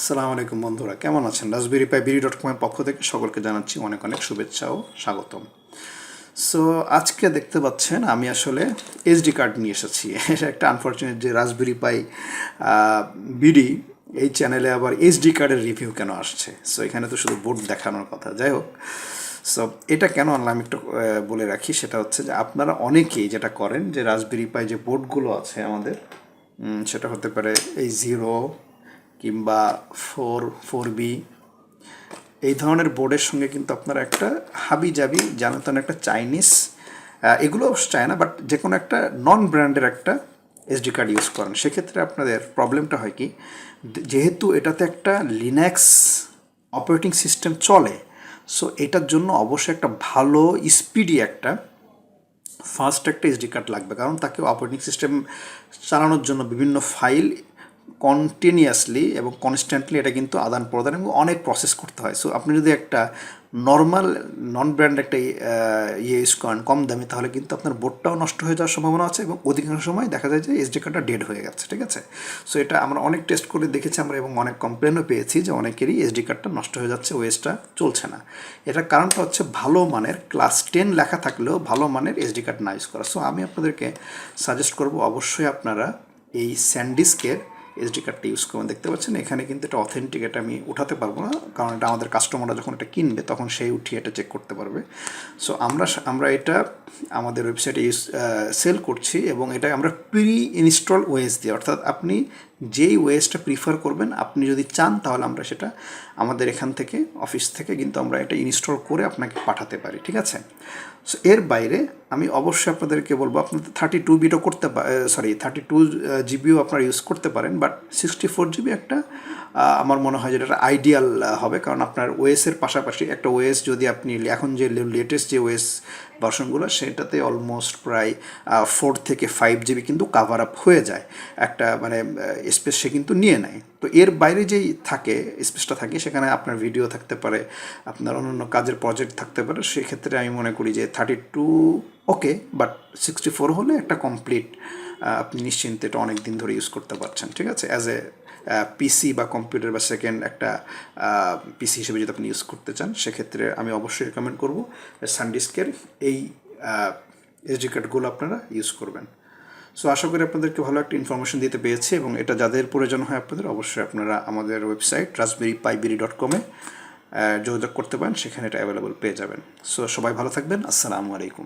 আসসালামু আলাইকুম বন্ধুরা, কেমন আছেন? রাজবেরি পাই বিডি.com এর পক্ষ থেকে সকলকে জানাচ্ছি অনেক অনেক শুভেচ্ছা ও স্বাগতম। সো আজকে দেখতে পাচ্ছেন আমি আসলে এসডি কার্ড নিয়ে এসেছি। এটা একটা আনফর্চুনেট যে রাজবেরি পাই বিডি এই চ্যানেলে আবার এসডি কার্ডের রিভিউ কেন আসছে। সো এখানে তো শুধু বোর্ড দেখানোর কথা, যাই হোক। সো এটা কেন আনলাম একটু বলে রাখি, সেটা হচ্ছে যে আপনারা অনেকেই যেটা করেন যে রাজবেরি পাই যে বোর্ডগুলো আছে আমাদের, সেটা হতে পারে এই 0 কিংবা 4 বি, এই ধরনের বোর্ডের সঙ্গে কিন্তু আপনারা একটা হাবি জাবি জানাতেন একটা চাইনিজ, এগুলো অবশ্য চায় না, বাট যে কোনো একটা নন ব্র্যান্ডের একটা এসডি কার্ড ইউজ করেন। সেক্ষেত্রে আপনাদের প্রবলেমটা হয় কি, যেহেতু এটাতে একটা লিনাক্স অপারেটিং সিস্টেম চলে, সো এটার জন্য অবশ্যই একটা ভালো স্পিডি একটা ফাস্ট একটা এসডি কার্ড লাগবে, কারণ তাকে অপারেটিং সিস্টেম চালানোর জন্য বিভিন্ন ফাইল কন্টিনিউয়াসলি এবং কনস্ট্যান্টলি এটা কিন্তু আদান প্রদান এবং অনেক প্রসেস করতে হয়। সো আপনি যদি একটা নর্মাল নন ব্র্যান্ড একটা ইউজ করেন কম দামি, তাহলে কিন্তু আপনার বোর্ডটাও নষ্ট হয়ে যাওয়ার সম্ভাবনা আছে এবং অধিকাংশ সময় দেখা যায় যে এসডি কার্ডটা ডেড হয়ে গেছে, ঠিক আছে? সো এটা আমরা অনেক টেস্ট করে দেখেছি আমরা, এবং অনেক কমপ্লেনও পেয়েছি যে অনেকেরই এসডি কার্ডটা নষ্ট হয়ে যাচ্ছে, ওএসটা চলছে না। এটার কারণটা হচ্ছে ভালো মানের ক্লাস 10 লেখা থাকলেও ভালো মানের এসডি কার্ড না ইউজ করা। সো আমি আপনাদেরকে সাজেস্ট করব অবশ্যই আপনারা এই স্যান্ডিস্কের এসডি কার্ডটা ইউজ করবেন। দেখতে পাচ্ছেন এখানে কিন্তু এটা অথেন্টিক, এটা আমি উঠাতে পারবো না, কারণ এটা আমাদের কাস্টমাররা যখন এটা কিনবে তখন সেই উঠিয়ে এটা চেক করতে পারবে। সো আমরা এটা আমাদের ওয়েবসাইটে সেল করছি, এবং এটা আমরা প্রি ইনস্টল ওয়েস দিই, অর্থাৎ আপনি যেই ওয়েসটা প্রিফার করবেন, আপনি যদি চান তাহলে আমরা সেটা আমাদের এখান থেকে অফিস থেকে কিন্তু আমরা এটা ইনস্টল করে আপনাকে পাঠাতে পারি, ঠিক আছে? সো এর বাইরে আমি অবশ্যই আপনাদেরকে বলবো, আপনাদের 32 বিটও করতে 32 জিবিও আপনারা ইউজ করতে পারেন, বাট 64 জিবি একটা আমার মনে হয় যেটা একটা আইডিয়াল হবে, কারণ আপনার ওএসের পাশাপাশি একটা ওএস যদি আপনি এখন যে লেটেস্ট যে ওএস ভার্সনগুলো, সেটাতে অলমোস্ট প্রায় 4 থেকে 5 জিবি কিন্তু কাভার আপ হয়ে যায়, একটা মানে স্পেস সে কিন্তু নিয়ে নেয়। তো এর বাইরে যেই থাকে স্পেসটা থাকে, সেখানে আপনার ভিডিও থাকতে পারে, আপনার অন্যান্য কাজের প্রজেক্ট থাকতে পারে, সেক্ষেত্রে আমি মনে করি যে 32 ওকে, বাট 64 হলে একটা কমপ্লিট আপনি নিশ্চিন্তে এটা অনেক দিন ধরে ইউজ করতে পারছেন, ঠিক আছে? অ্যাজ এ পিসি বা কম্পিউটার বা সেকেন্ড একটা পিসি হিসেবে যদি আপনি ইউজ করতে চান, সেক্ষেত্রে আমি অবশ্যই রেকমেন্ড করবো সানডিস্কের এই এসডি কার্ডগুলো আপনারা ইউজ করবেন। সো আশা করি আপনাদেরকে ভালো একটা ইনফরমেশন দিতে পেরেছি, এবং এটা যাদের প্রয়োজন হয় আপনাদের, অবশ্যই আপনারা আমাদের ওয়েবসাইট raspberrypi.com-এ যোগাযোগ করতে পারেন, সেখানে এটা অ্যাভেলেবল পেয়ে যাবেন। সো সবাই ভালো থাকবেন, আসসালামু আলাইকুম।